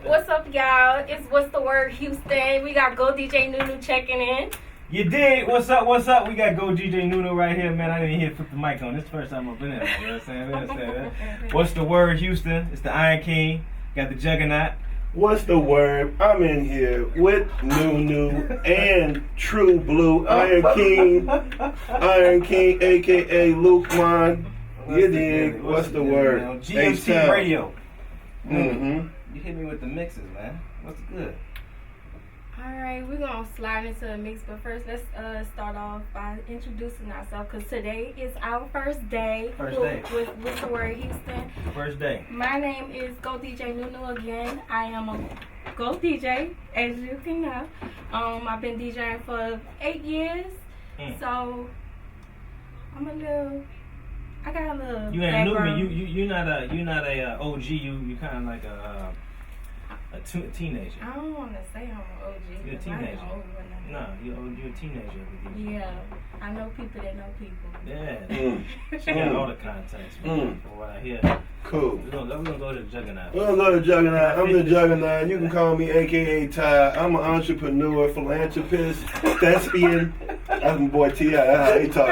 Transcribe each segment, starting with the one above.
What's up, y'all? It's What's the Word Houston. We got Go DJ Nunu checking in. You dig? What's up? What's up? We got Go DJ Nunu right here, man. I didn't hear flip the mic on. This is the first time I've been in it. You know what I'm saying? What's the Word Houston? It's the Iron King. Got the Juggernaut. What's the word? I'm in here with Nunu and True Blue Iron King, aka Luke Mon. You dig? What's the word? GMC H-Town. Radio. Mm-hmm. You hit me with the mixes, man. What's good? Alright, we're going to slide into the mix, but first let's start off by introducing ourselves because today is our first day, with What's the Word Houston. First day. My name is Go DJ Nunu again. I am a Go DJ, as you can know. I've been DJing for 8 years, so I got a little You ain't background. new, you're not a OG. You kind of like a teenager. I don't want to say I'm an OG. You're a 'cause I ain't teenager. old or nothing. No, you're a teenager. Yeah, I know people that know people. Yeah. She got all the contacts from what I hear. Cool. We're gonna go to the Juggernaut. We're gonna go to Juggernaut. I'm the Juggernaut. You can call me aka Ty. I'm an entrepreneur, philanthropist, thespian. That's my boy T.I. That's how he talk.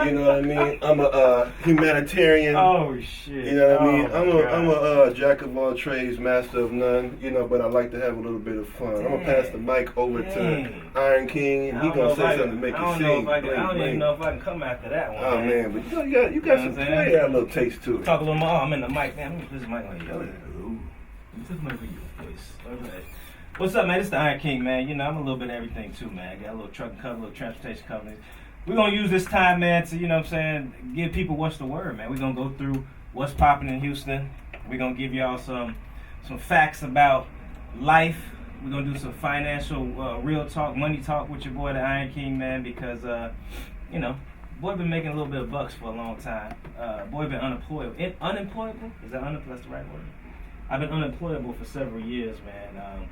You know what I mean? I'm a humanitarian. Oh shit. You know what I mean? Oh, I'm a jack of all trades, master of none. You know, but I like to have a little bit of fun. I'm gonna pass the mic over to Iron King, and he gonna say something to make you sing. I don't even know if I can come after that one. Oh man, but you got some play, a little taste to it. Talk a little more. I'm in the mic, man. Let me put this mic on you. This mic on your voice. Okay. What's up, man? It's the Iron King, man. You know, I'm a little bit of everything too, man. I got a little trucking company, a little transportation company. We're going to use this time, man, to, you know what I'm saying, give people what's the word, man. We're going to go through what's popping in Houston. We're going to give y'all some facts about life. We're going to do some financial real talk, money talk with your boy, the Iron King, man, because, you know, boy been making a little bit of bucks for a long time. Boy been unemployable. Unemployable? Is that that's the right word? I've been unemployable for several years, man.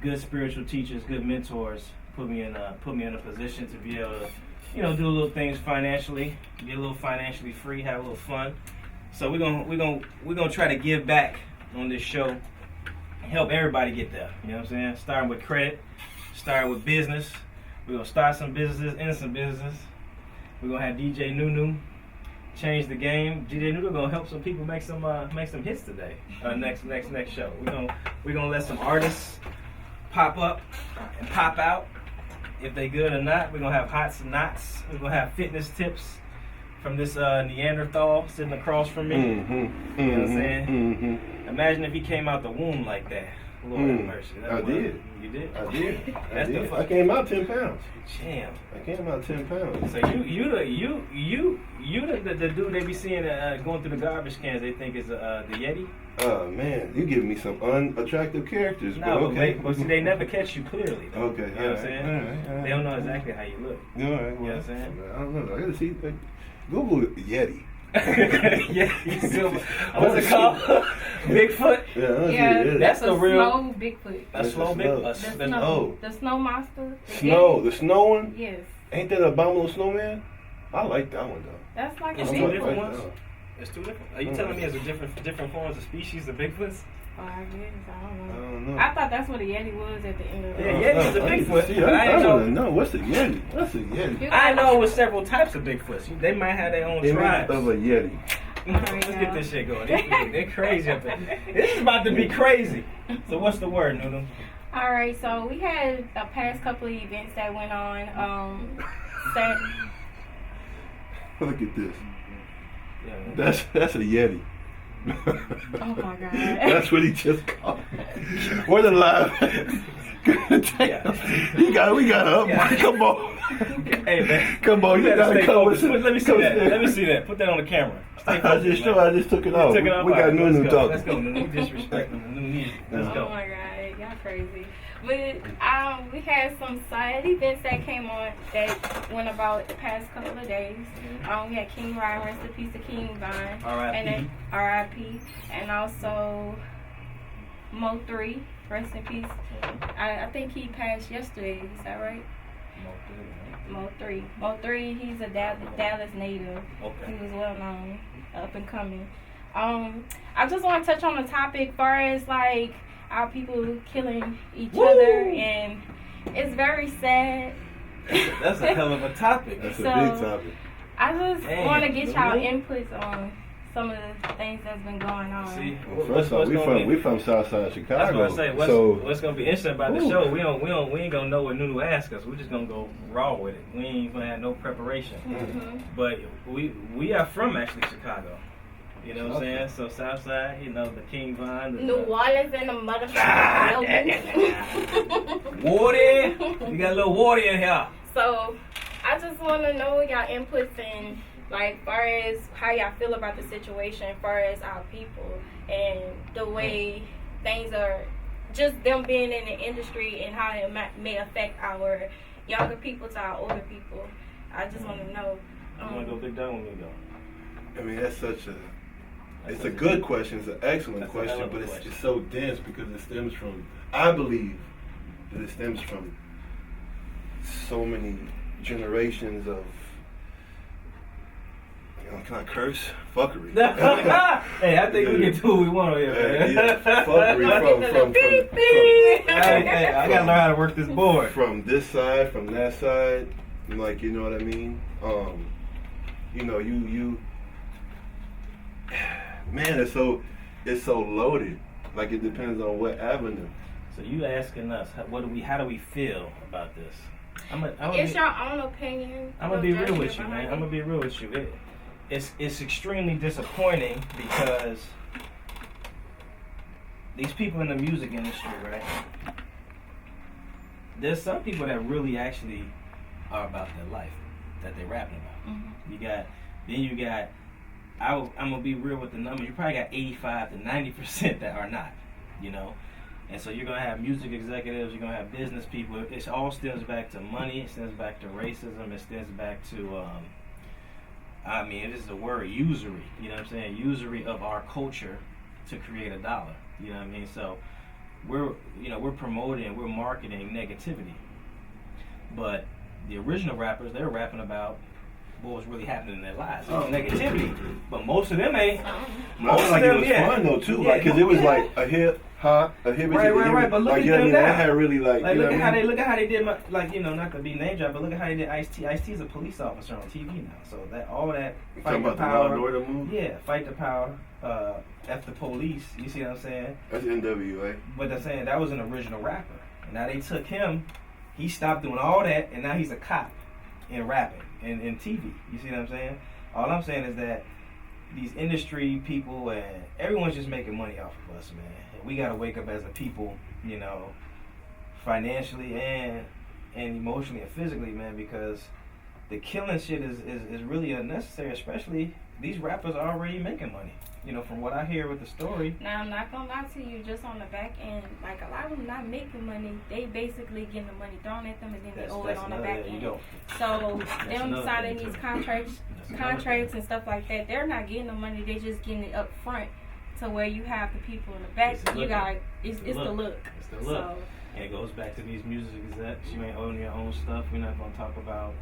Good spiritual teachers, good mentors put me in a position to be able to, you know, do a little things financially, get a little financially free, have a little fun. So we're gonna try to give back on this show, help everybody get there. You know what I'm saying? Starting with credit, starting with business. We're gonna start some businesses, end some business. We're gonna have DJ Nunu change the game. DJ Nunu gonna help some people make some hits today. Next show. We're gonna let some artists pop up and pop out. If they good or not, we're gonna have hots and knots. We're gonna have fitness tips from this Neanderthal sitting across from me. You know what I'm saying? Imagine if he came out the womb like that. Lord have mercy. I did. You did? I did. That's the fuck. I came out 10 pounds. Damn. I came out 10 pounds. So you the dude they be seeing going through the garbage cans. They think is the Yeti. Oh man, you giving me some unattractive characters, but No, okay. but see, they never catch you clearly. Though. Okay, You know what I'm saying? all right. They don't know exactly how you look. All right, well, You know what I'm saying? I don't know. I gotta see. Google Yeti. Yeah, what's it called? Bigfoot. Yeah, That's the real. Slow Bigfoot. A slow The Bigfoot. The snow monster. The snow one. Yes. Ain't that abominable snowman? I like that one though. That's like It's a two Bigfoot. different Right ones? now. It's two different. Are you telling me there's a different forms of species of Bigfoots? Oh, I guess. I I don't know. don't know. I thought that's what a Yeti was at the end of the Yeah, day. Yeti's a Bigfoot. See, But I didn't wanna know. know what's a Yeti. What's a Yeti? I know it was several types of Bigfoots. They might have their own Image tribes. of a Yeti. Let's get this shit going. They're crazy up there. This is about to be crazy. So what's the word, Noodle? All right, so we had a past couple of events that went on. Look at this. Yeah. That's a Yeti. Oh my God. That's what he just called. We're the live. We got up. Yeah. Come on. Hey man, Come on, you better gotta stay come focused. with Let me see that. Let me see that. Put that on the camera. Stay I focused, man. just took it off. Took it off. We got All right, Nunu talking. Let's go. Nunu disrespecting Nunu. Let's Oh go. my God, y'all crazy. But we had some side events that came on that went about the past couple of days. We had King Ryan, rest in peace to King Vine. R.I.P. And then R.I.P. And also Mo 3, rest in peace. I think he passed yesterday, is that right? Mo 3. Mo 3, he's a Dallas native. Okay. He was well known, up and coming. I just want to touch on the topic far as like our people killing each other, and it's very sad. That's a hell of a topic. That's a So, big topic. I just Dang, want to get y'all really? inputs on some of the things that's been going on. See, Well, first off, we from Southside Chicago. That's what I say. so What's gonna be interesting about the Ooh. show? We ain't gonna know what Nunu asked us. We're just gonna go raw with it. We ain't gonna have no preparation. Mm-hmm. But we are from actually Chicago. You know what I'm saying? So Southside, you know, the King Von, New Orleans and the motherfucking buildings. water. We got a little water in here. So I just want to know y'all inputs in like far as how y'all feel about the situation, far as our people and the way things are, just them being in the industry and how it may affect our younger people to our older people. I just want to know. You wanna go big dog with me though? I mean, it's a good question. It's an excellent That's a question, hell of a but it's question. just so dense because it stems from, I believe that it stems from so many generations of, can I curse? Fuckery. Hey, I think we can do what we want over here, man. Fuckery from Hey, I gotta learn how to work this board. from this side, from that side, like, you know what I mean? You know, you man, it's so loaded. Like, it depends on what avenue. So you asking us, how do we feel about this? It's your own opinion. I'm gonna be real with you, man. I'm gonna be real with you. It's extremely disappointing because these people in the music industry, right? There's some people that really actually are about their life that they're rapping about. Mm-hmm. You got. I'm gonna be real with the numbers. You probably got 85 to 90% that are not, you know. And so you're gonna have music executives, you're gonna have business people. It all stems back to money. It stems back to racism. It stems back to, I mean, it is the word usury. You know what I'm saying? Usury of our culture to create a dollar. You know what I mean? So we're promoting, we're marketing negativity. But the original rappers, they're rapping about what was really happening in their lives. It was negativity. But most of them ain't. I feel like it was fun though too, like, cause it was like a hip hop, a hip. Right. But look like, at you know what I them mean? now. That had really like you look know at how they did what did not to be name drop, but look at how they did Ice-T. Ice-T is a police officer on TV now. So that all that you fight talking the about the Law and power. Order movie? Yeah, fight the power, F the police. You see what I'm saying? That's NWA. But they're saying that was an original rapper. And now they took him, he stopped doing all that, and now he's a cop in rapping and in TV. You see what I'm saying? All I'm saying is that these industry people and everyone's just making money off of us, man. And we gotta wake up as a people, you know, financially and emotionally and physically, man, because the killing shit is really unnecessary, especially these rappers are already making money. You know, from what I hear with the story. Now, I'm not gonna lie to you, just on the back end, like a lot of them not making money. They basically getting the money thrown at them and then they owe it on the back end. So them signing these contracts and stuff like that, they're not getting the money. They're just getting it up front to where you have the people in the back. It's the look. It's the look. So, and it goes back to these music execs. You ain't owning your own stuff. We're not gonna talk about.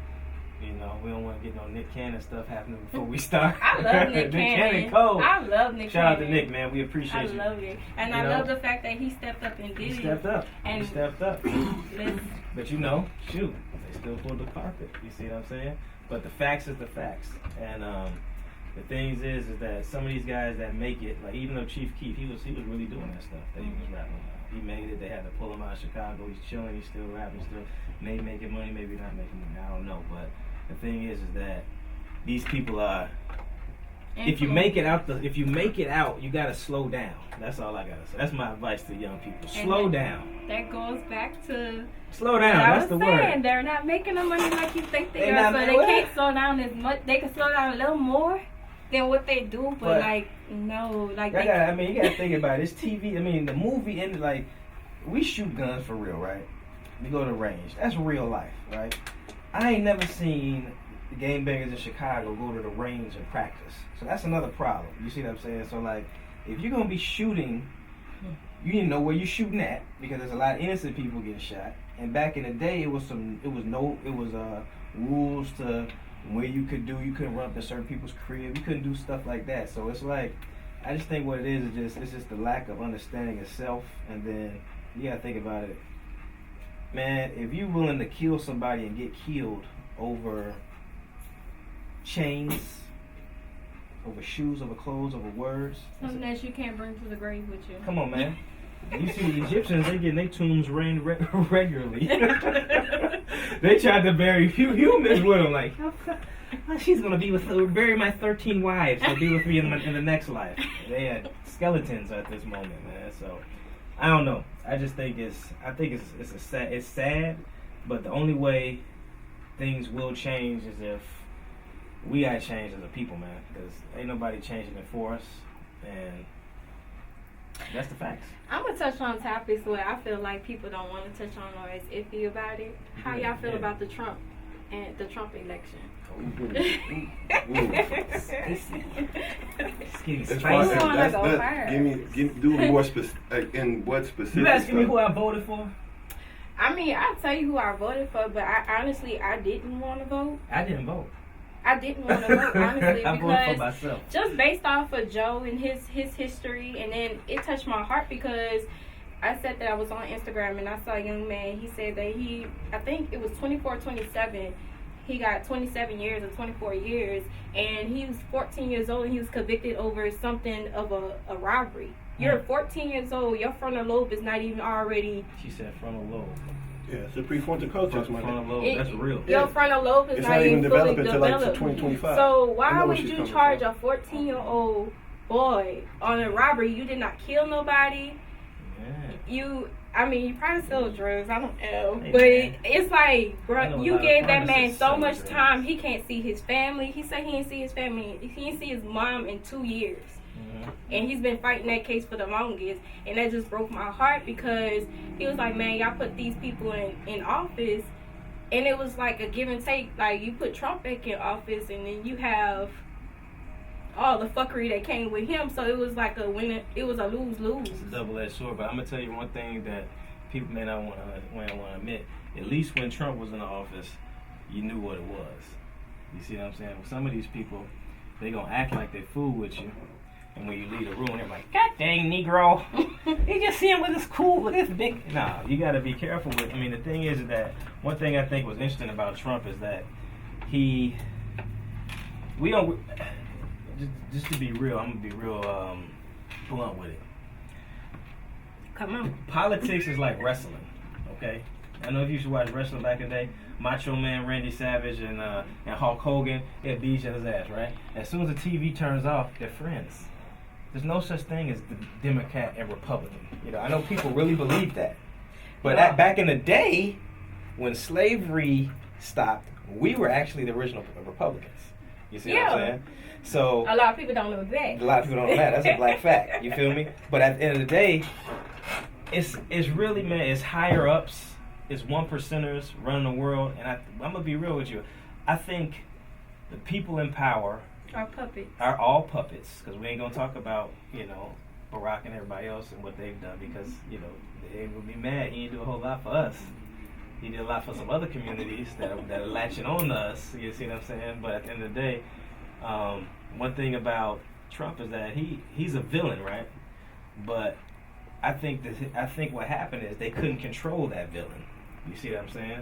You know, we don't want to get no Nick Cannon stuff happening before we start. I love Nick Cannon. Cold. I love Nick Cannon. Shout out to Nick, man. We appreciate you. I love it. And I love the fact that he stepped up and did it. He stepped up. And But you know, shoot, they still pulled the carpet. You see what I'm saying? But the facts is the facts. And the things is that some of these guys that make it, like even though Chief Keef, he was really doing that stuff that he was rapping about. He made it. They had to pull him out of Chicago. He's chilling. He's still rapping. Still maybe making money. Maybe not making money. I don't know. But the thing is that these people are. If you make it out, you gotta slow down. That's all I gotta say. That's my advice to young people. Slow down. That goes back to slow down. That's the word. They're not making the money like you think they They are, not- so they can't slow down as much. They can slow down a little more than what they do, but like no, like you gotta think about it. It's TV. I mean, the movie ended like we shoot guns for real, right? We go to the range. That's real life, right? I ain't never seen the game bangers in Chicago go to the range and practice. So that's another problem. You see what I'm saying? So like, if you're gonna be shooting, you need to know where you're shooting at because there's a lot of innocent people getting shot. And back in the day, it was rules to where you couldn't run up to certain people's crib. You couldn't do stuff like that. So it's like I just think what it is it's just the lack of understanding itself, and then you gotta think about it. Man, if you're willing to kill somebody and get killed over chains, over shoes, over clothes, over words, something that you can't bring to the grave with you. come on, man. You see the Egyptians, they getting their tombs rained regularly. They tried to bury humans with them, like, she's gonna be bury my 13 wives. She'll be with me in the next life. They had skeletons at this moment, man. So I don't know. I just think it's sad, but the only way things will change is if we gotta change as a people, man. Because ain't nobody changing it for us, and that's the facts. I'm gonna touch on topics where I feel like people don't want to touch on or is iffy about it. How y'all feel about the Trump election? Do more specific. In what specific? You asking me who I voted for? I mean, I'll tell you who I voted for, but I didn't want to vote. I didn't vote. I didn't want to vote, honestly, I voted for because myself. just based off of Joe and his history, and then it touched my heart because I said that I was on Instagram and I saw a young man. He said that I think it was 24, 27. He got 27 years or 24 years, and he was 14 years old, and he was convicted over something of a robbery. You're 14 years old. Your frontal lobe is not even already. She said frontal lobe. Yeah, it's the prefrontal cortex, my frontal lobe. That's real. Your frontal lobe is not even fully developed until like 2025. So why would you charge a 14-year-old boy on a robbery? You did not kill nobody. Yeah. You probably sell drugs. I don't know, Hey, but man. It's like, bro, you gave that man so much drugs. time. He can't see his family. He said he didn't see his family. He didn't see his mom in 2 years. And he's been fighting that case for the longest, and that just broke my heart because he was like, man, y'all put these people in office, and it was like a give and take. Like, you put Trump back in office, and then you have all the fuckery that came with him, so it was like it was a lose-lose. It's a double-edged sword, but I'm gonna tell you one thing that people may not want to admit. At least when Trump was in the office, you knew what it was. You see what I'm saying? With some of these people, they gonna act like they fool with you. And when you leave the room, they're like, God dang, Negro. You just see him with his cool, with his big. Nah, you got to be careful with. I mean, the thing is that one thing I think was interesting about Trump is that we don't. Just to be real, I'm going to be real blunt with it. Come on. Politics is like wrestling, okay? I know if you used to watch wrestling back in the day, Macho Man, Randy Savage, and Hulk Hogan, they'd beat each other's ass, right? As soon as the TV turns off, they're friends. There's no such thing as the Democrat and Republican. You know, I know people really believe that. But back in the day, when slavery stopped, we were actually the original Republicans. You see what I'm saying? So a lot of people don't know that. A lot of people don't know that. That's a black fact. You feel me? But at the end of the day, it's really, man, it's higher ups, it's 1%ers running the world, and I'm gonna be real with you. I think the people in power are all puppets, because we ain't gonna talk about, Barack and everybody else and what they've done, because they would be mad. He didn't do a whole lot for us. He did a lot for some other communities that are latching on to us. You see what I'm saying? But at the end of the day, one thing about Trump is that he's a villain, right? But I think what happened is they couldn't control that villain. You see what I'm saying?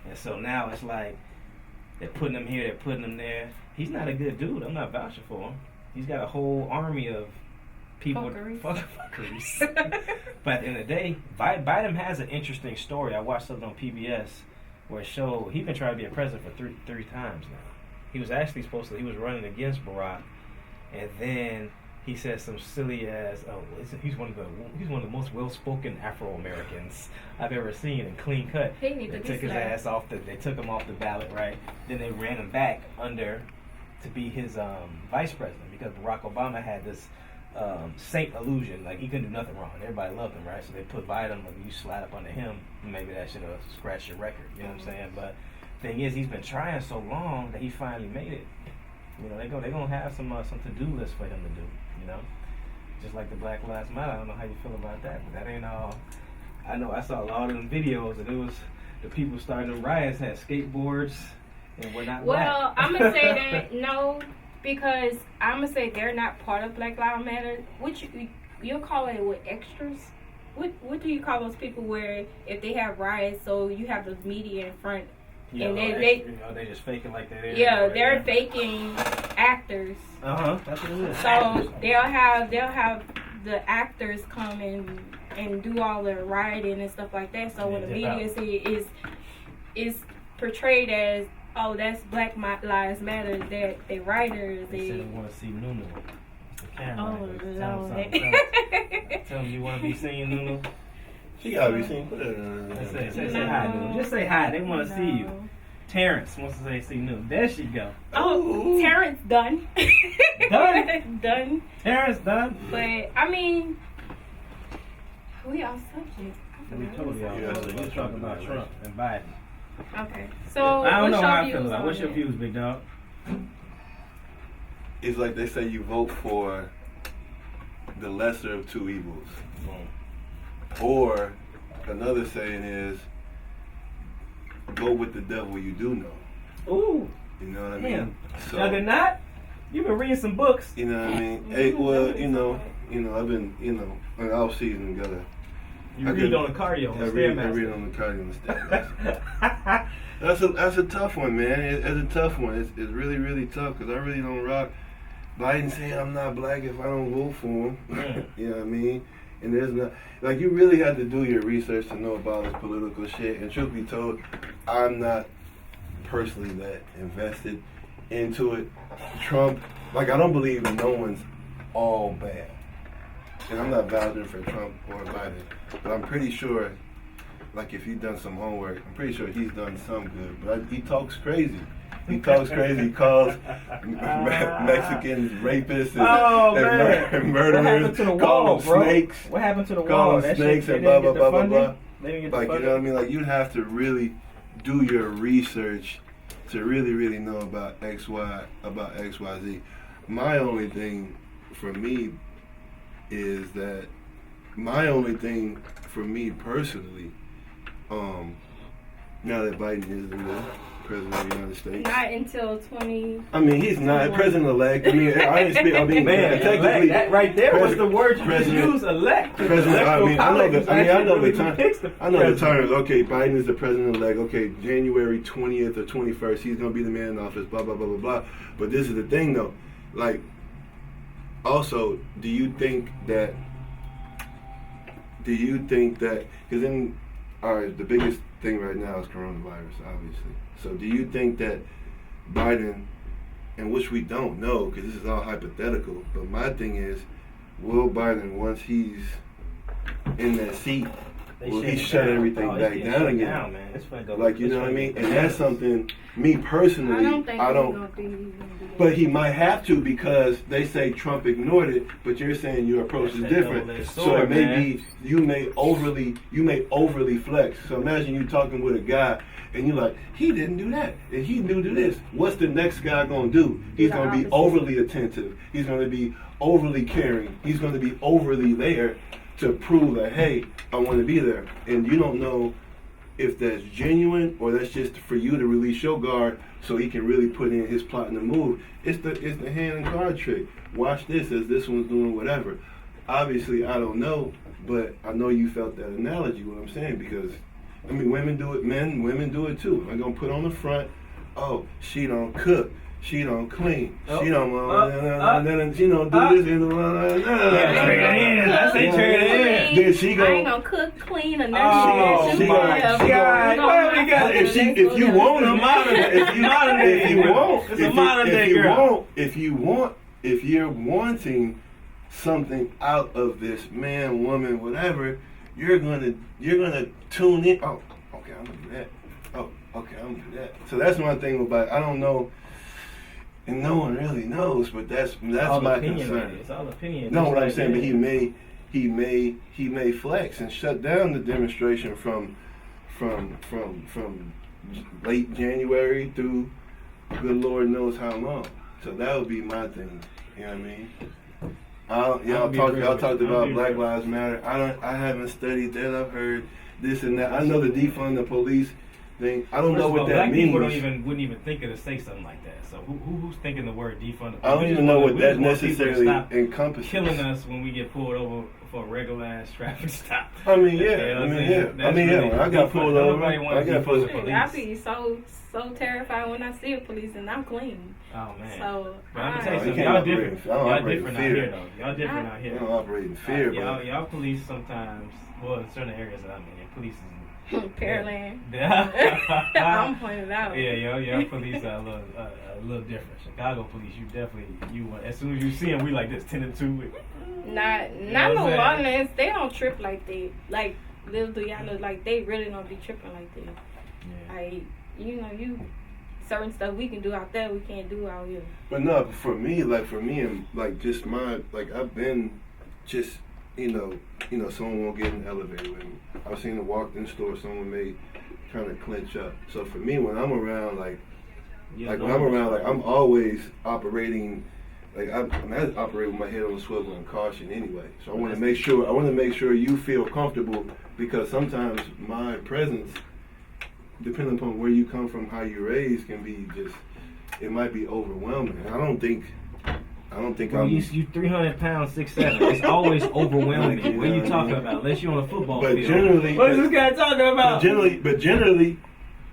And so now it's like they're putting him here, they're putting him there. He's not a good dude. I'm not vouching for him. He's got a whole army of people. Fuckeries. But at the end of the day, Biden has an interesting story. I watched something on PBS where it showed he's been trying to be a president for three times now. He was actually he was running against Barack, and then he said some silly ass, he's one of the most well-spoken Afro-Americans I've ever seen, and clean cut. They took his ass off they took him off the ballot, right? Then they ran him back to be his vice president, because Barack Obama had this saint illusion, like he couldn't do nothing wrong. Everybody loved him, right? So they put Biden, like, you slide up under him, maybe that should have scratched your record, you know what I'm saying? But thing is, he's been trying so long that he finally made it. They're gonna have some to-do list for him to do. Just like the Black Lives Matter. I don't know how you feel about that, but that ain't all. I know I saw a lot of them videos, and it was the people starting the riots had skateboards and were not black. Well, I'm gonna say that no, because I'm gonna say they're not part of Black Lives Matter. Which you'll call it what, extras? What do you call those people where if they have riots, so you have the media in front, Yeah, and they just faking like they're there. yeah, they're faking actors. That's what it is. So they'll have the actors come and do all the rioting and stuff like that. So when the media is portrayed as, oh, that's Black Lives Matter, that they writers, they want to see Nunu. Oh, Lord. Tell them you want to be seen, Nunu. She gotta be seen. Say hi, Nunu. Just say hi. They want to see you. Terrence wants to say see Nunu. There she go. Oh, Terrence done. Done? Done. Terrence done? But, I mean, we off subject. We told y'all. We're talking about Trump and Biden. Okay. So, I don't know how I views feel about it. What's your on views, big dog? It's like they say you vote for the lesser of two evils. Or another saying is, go with the devil you do know. Ooh. You know what I Damn. mean? So, Now, they're not? You've been reading some books. you know what I mean? Hey, well, you know, I've been, in the off season, You read on the cardio. I read on the cardio and Stairmaster. That's a tough one, man. It's a tough one. It's really, really tough because I really don't rock Biden saying I'm not black if I don't vote for him. You know what I mean? And there's not, like, you really have to do your research to know about his political shit. And truth be told, I'm not personally that invested into it. Trump, like, I don't believe no one's all bad. And I'm not vouching for Trump or Biden, but I'm pretty sure, like, if he's done some homework, I'm pretty sure he's done some good. But he talks crazy. He talks crazy. He calls Mexicans rapists and murderers. What happened to the wall, bro? Snakes. What happened to the wall? Call them snakes and blah, blah, blah, blah, blah. Like, you know what I mean? Like, you'd have to really do your research to really, really know about XYZ. My only thing for me is that personally, now that Biden is the president of the United States. Not until 20. I mean, he's not president-elect. I mean, man, technically, that right there was the word you just used, elect. President. I know the terms. Okay, Biden is the president-elect. Okay, January 20th or 21st, he's gonna be the man in office. Blah blah blah blah blah. But this is the thing, though. Like, also, do you think that? Because then, all right, the biggest thing right now is coronavirus, obviously. So do you think that Biden, and which we don't know because this is all hypothetical, but my thing is, will Biden, once he's in that seat, will he shut everything back down again? Like, you know what I mean? And that's something, me personally, I don't. But he might have to because they say Trump ignored it, but you're saying your approach is different. So it may be you may overly flex. So imagine you talking with a guy and you're like, he didn't do that, and he knew do this. What's the next guy gonna do? He's gonna be overly attentive. He's gonna be overly caring. He's gonna be overly there to prove that, hey, I want to be there. And you don't know if that's genuine or that's just for you to release your guard so he can really put in his plot and the move. It's the hand and card trick. Watch this as this one's doing whatever. Obviously, I don't know, but I know you felt that analogy, what I'm saying, because, I mean, women do it, women do it too. I'm going to put on the front, oh, she don't cook. She don't clean. She don't, she don't do this. I say turn it in. Then she go. I ain't gonna cook, clean, or nothing. If you want if you're wanting something out of this man, woman, whatever, you're gonna tune in. Oh, okay, I'm gonna do that. Oh, okay, I'm gonna do that. So that's my thing about. I don't know. And no one really knows, but that's my concern. It's all opinion. No, what I'm saying, but he may flex and shut down the demonstration from late January through good Lord knows how long. So that would be my thing. You know what I mean? Y'all talked about Black Lives Matter. I haven't studied that. I've heard this and that. I know the defund the police thing. I don't First know of what all, that black people means. wouldn't even think of to say something like that. So who's thinking the word defund? I don't even know what that necessarily stop encompasses. killing us when we get pulled over for a regular ass traffic stop. I mean, You know yeah. what I I'm mean, saying? yeah. I mean, yeah. When I got pulled over. Nobody I wants to got be pulled police. over. I be so terrified when I see a police and I'm clean. Oh man. So But I'm gonna tell You you something. can't Y'all operate in- different. I don't Y'all operate in different out fear. here though. Y'all different out I here. don't operate in fear, but Y'all police sometimes. Well, in certain areas that I'm in, police is. Pearland. Yeah. I'm pointing out. Yeah, y'all police are a little different. Chicago police, as soon as you see them, we like this 10-2. Not You know New what I'm saying? Orleans. They don't trip like that. Like little do y'all know, like they really don't be tripping like that. Yeah. Like you certain stuff we can do out there we can't do out here. But no, for me and like just my I've been just someone won't get in the elevator with me. I've seen them walk in the store, someone may trying to clinch up. So for me, when I'm around I'm always operating. I operate with my head on the swivel and caution anyway. So I want to make sure you feel comfortable, because sometimes my presence, depending upon where you come from, how you're raised, can be it might be overwhelming. And I don't think Well, you 300 pounds, 6'7". It's always overwhelming. What are you talking about? Unless you're on a football But field. generally, What is this guy talking about? But generally,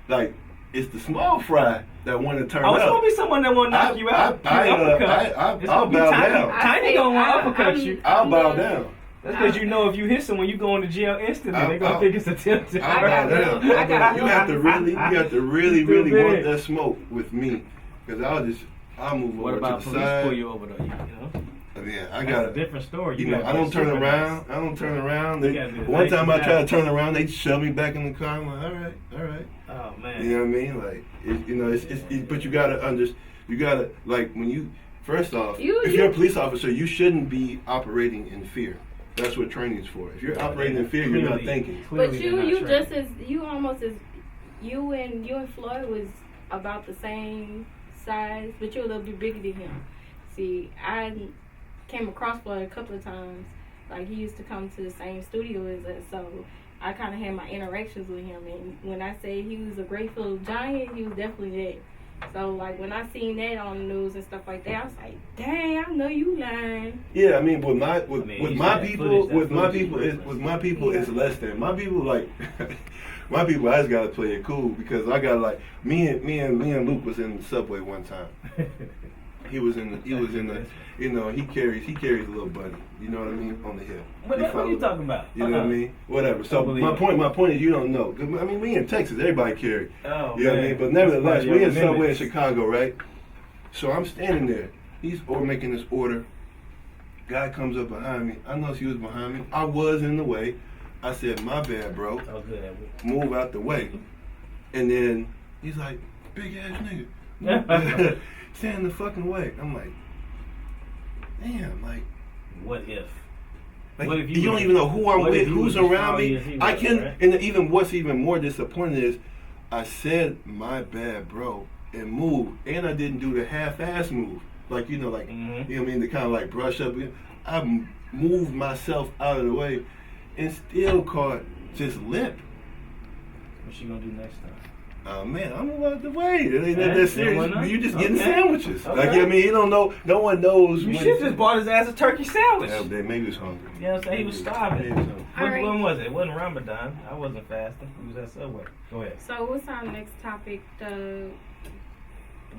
like it's the small fry that want to turn Oh, it's up. gonna be someone that want to knock you out. It's I'll gonna be bow Tiny. down. Tiny gonna want to uppercut you. I'll bow down. That's because you know if you hit someone, you going to jail instantly. They're gonna think it's attempted. I'll bow down. You have to really want that smoke with me, because I'll move What over about to the police side. pull you over though? You know, Yeah, I that's got a different story. I don't turn around. You gotta be One time I nice tried to turn around, they shove me back in the car. I'm like, all right. Oh man. You know what I mean? Like, but you gotta like when you first off, if you're a police officer, you shouldn't be operating in fear. That's what training's for. If you're operating in fear, you're not thinking. But you and Floyd was about the same size, but you're a little bit bigger than him. See, I came across Floyd a couple of times. Like, he used to come to the same studio as us, so I kind of had my interactions with him. And when I say he was a Grateful Giant, he was definitely that. So, like, when I seen that on the news and stuff like that, I was like, dang, I know you lying. Yeah, I mean, with my people, it's less than. My people, like, my people, I just gotta play it cool, because I got, like, me and Luke was in the subway one time. He was in the, he carries a little buddy, you know what I mean, on the hip. What are you talking about? You know what I mean? Whatever. So my point is, you don't know. I mean, we in Texas, everybody carry. Oh, you know what I mean? But nevertheless, we in subway in Chicago, right? So I'm standing there. He's making this order. Guy comes up behind me. I know she was behind me. I was in the way. I said, my bad, bro. I was good at it. Move out the way. And then he's like, big ass nigga. Stand in the fucking way. I'm like, damn, like. What if? Like, what if you don't even know who I'm with, who's around me. I can, right? and what's even more disappointing is, I said my bad, bro, and moved, and I didn't do the half-ass move, like you know what I mean, to kind of like brush up. I moved myself out of the way, and still caught just limp. What's she gonna do next time? Oh man, I'm move out the way. It ain't that serious. You just getting sandwiches. Okay. Like, I mean, you don't know. No one knows. You should just bought his ass a turkey sandwich. Yeah, maybe he was hungry. You know what I'm saying? He was starving. Right. When was it? It wasn't Ramadan. I wasn't fasting. It was at Subway. Go ahead. So what's our next topic? The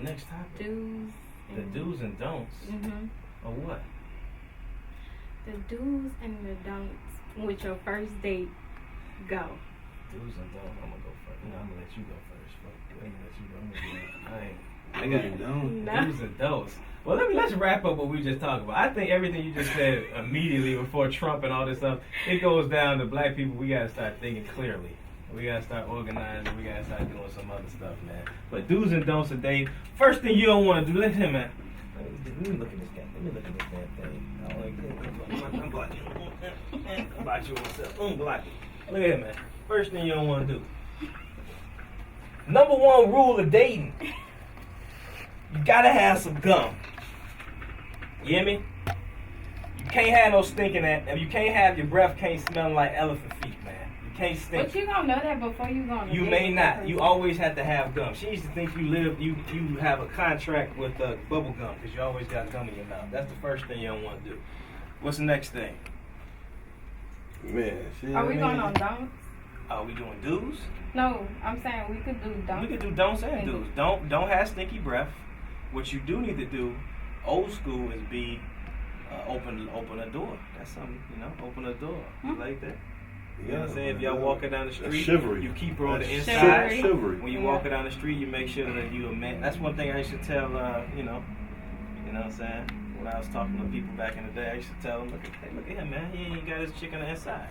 Next topic. do's. The do's and don'ts. Or what? The do's and the don'ts with your first date. Go. Do's and don'ts. I'm gonna go first. No, I'm gonna let you go first. I got do's and don'ts. Well, let's wrap up what we just talked about. I think everything you just said immediately before Trump and all this stuff, it goes down to black people. We gotta start thinking clearly. We gotta start organizing. We gotta start doing some other stuff, man. But do's and don'ts today. First thing you don't want to do. Let me look at this guy. Let me look at this damn thing. I'm blocking. I'm blocking myself. I'm blocking. Look at him, man. First thing you don't want to do. Number one rule of dating. You gotta have some gum. You hear me? You can't have no stinking at. You can't have your breath can't smell like elephant feet, man. You can't stink. But you gonna know that before you go on a You date may with not. that You person. always have to have gum. She used to think you have a contract with bubble gum because you always got gum in your mouth. That's the first thing you don't want to do. What's the next thing? Man, shit. Are we I going mean, on don'ts? Are we doing do's? No, I'm saying we could do don'ts. We could do don'ts and do's. Don't have stinky breath. What you do need to do, old school, is be open a door. That's something, open a door. You like that? You know what I'm saying? If y'all walking down the street, chivalry. you keep her on the That's inside. chivalry. When you walking down the street, you make sure that you a man. That's one thing I used to tell, you know what I'm saying? When I was talking to people back in the day, I used to tell them, look at him, man. He ain't got his chick on the inside,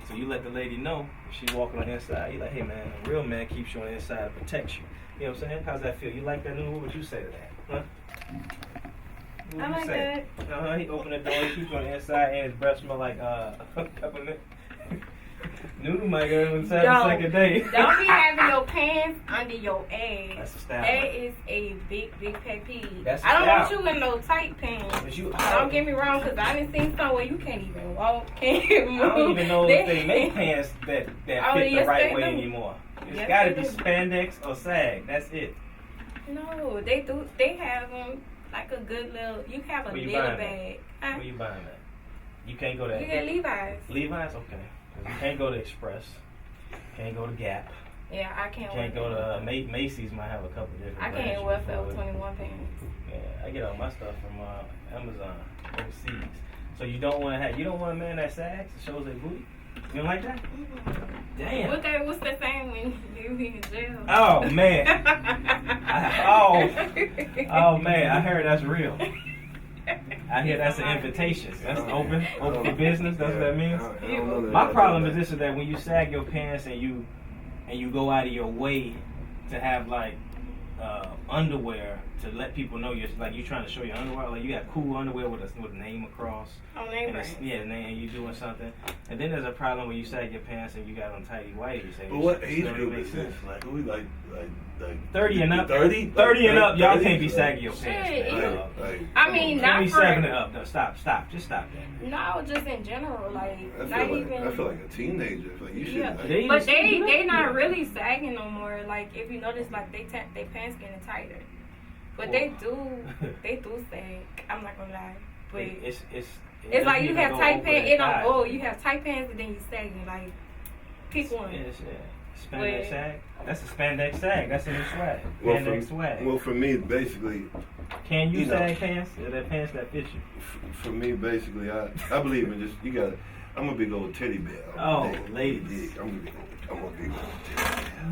So you let the lady know if she walking on the inside. You like, hey, man, a real man keeps you on the inside to protect you. You know what I'm saying? How's that feel? You like that, Nunu? What would you say to that? Huh? What I would you like say? He open the door, he keeps you on the inside, and his breath smell like peppermint. Nunu might go inside the second day. Don't be having your pants under your ass. That's a style. That is a big pet peeve. That's a I don't want style. you in no tight pants. But you, Don't get me wrong, because I done seen somewhere you can't even walk, can't even move. I don't even know if they make pants that Oh, fit the yes, right they way do. anymore. It's Yes, got to they be do. spandex or sag. That's it. No, they do. They have them like a good little. You have a Where you little buying bag. Huh? Where you buying that? You can't go to You get Levi's. Levi's? Okay. 'Cause you can't go to Express. Can't go to Gap. Yeah, I can't. Can't wear go that. to Macy's. Might have a couple different. I brands can't you wear can Fel afford. 21 pants. Yeah, I get all my stuff from Amazon overseas. So you don't want a man that sags and shows their booty. You don't like that? Damn. What's the saying when you be in jail? Oh man. Oh man, I heard that's real. I hear that's an invitation. That's open for business. That's what that means. I don't know that. My problem is this: is that when you sag your pants and you go out of your way to have like underwear to let people know you're trying to show your underwear, like you got cool underwear with a name across. Oh, name And brand. and you doing something. And then there's a problem when you sag your pants and you got on tighty whities. You say, But what "This age don't group make is sense." this? Like, who we like 30 and up. 30? 30 and up, y'all 30? can't be sagging your Shit, pants. Man. I mean, not 27 for. and up. No, stop. Just stop that. No, just in general, like I not feel even. like a teenager. I feel like you should. Yeah. Like, But they not really sagging no more. Like if you notice, like they pants getting tighter, but they do sag. I'm not gonna lie, but it's like you have tight pants. It don't go. You have tight pants and then you sagging. Like pick one. Spandex sag. That's a spandex sag. That's a new swag. well, Spandex swag. well, for me, basically, Can you you know. sag pants? Are there pants that fit you? for me, basically, I believe in just you gotta. I'm a big old teddy bear. Oh, Big, ladies. I'm a big old teddy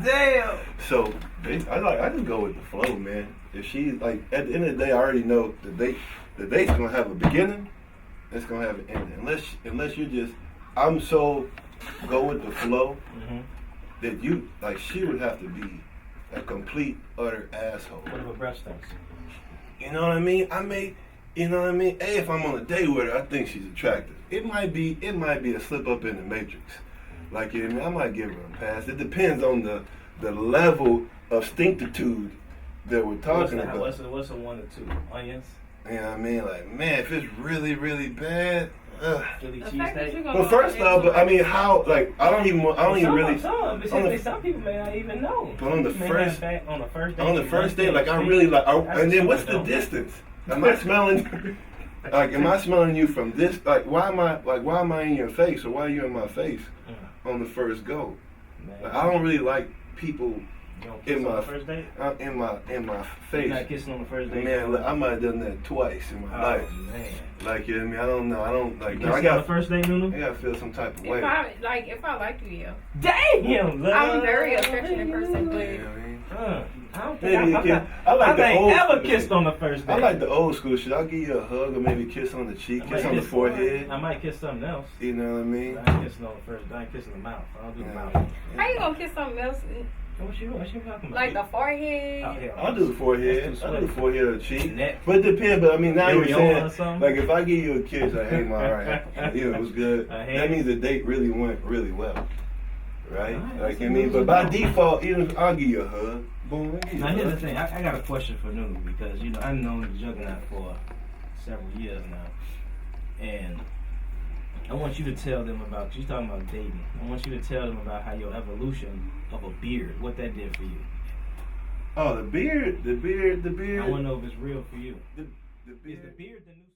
bear. Damn. So I just go with the flow, man. If she like at the end of the day, I already know the date's gonna have a beginning, it's gonna have an ending. Unless you just, I'm so go with the flow that you like. She would have to be a complete utter asshole. What about breath stinks? You know what I mean? You know what I mean? Hey, if I'm on a date with her, I think she's attractive. It might be a slip up in the matrix. Like, you know what I mean? I might give her a pass. It depends on the level of stinctitude that we're talking about. What's a 1 or 2? Onions? You know what I mean? Like, man, if it's really, really bad. Philly The fact that you cheesesteak? gonna But first off, I mean, how? Like, I don't even really. Some people may not even know. But on the You may first- have on the first date. On the you first might date, like, say, I'm really like, That's and then a what's the super dope. distance? Am I smelling? Like, am I smelling you from this? Like, why am I in your face, or why are you in my face on the first go? Man, Like, I don't really like people you don't kiss in on my the first date? in my You're face. not kissing on the first date? Man, look, I might have done that twice in my life. Man. Like, you know what I mean? I don't know. I don't like. You No, I kissing on the got. first date, Nunu? I gotta feel some type of way. If I like you, yeah. Damn! Love. I'm a very affectionate person, but You know what I mean? I don't think Maybe I'm I like the ain't old ever school kissed shit. on the first date. I like the old school shit. I'll give you a hug or maybe kiss on the cheek, I kiss might on the forehead. I might kiss something else. You know what I mean? I ain't kissing on the first. I ain't kissing the mouth. I don't do the Yeah. mouth. how you gonna kiss something else? What you talking about? Like the forehead? Oh, yeah. I'll do the forehead. That's too I'll do the sweaty. forehead or the cheek. Neck. But it depends. But I mean, now you're Areola or saying, something? like, if I give you a kiss, like, hey, ma, all right, you know, it was good. A hand? That means the date really went really well, right? Alright, Like, that's I mean, a but by good default, even I'll give you a hug. Boom. I'll give you Now a here's the hug. thing. I got a question for Nunu because I've known the Juggernaut for several years now, and I want you to tell them about, you talking about dating. I want you to tell them about how your evolution of a beard, what that did for you. Oh, the beard. I want to know if it's real for you. The Is beard. the beard the new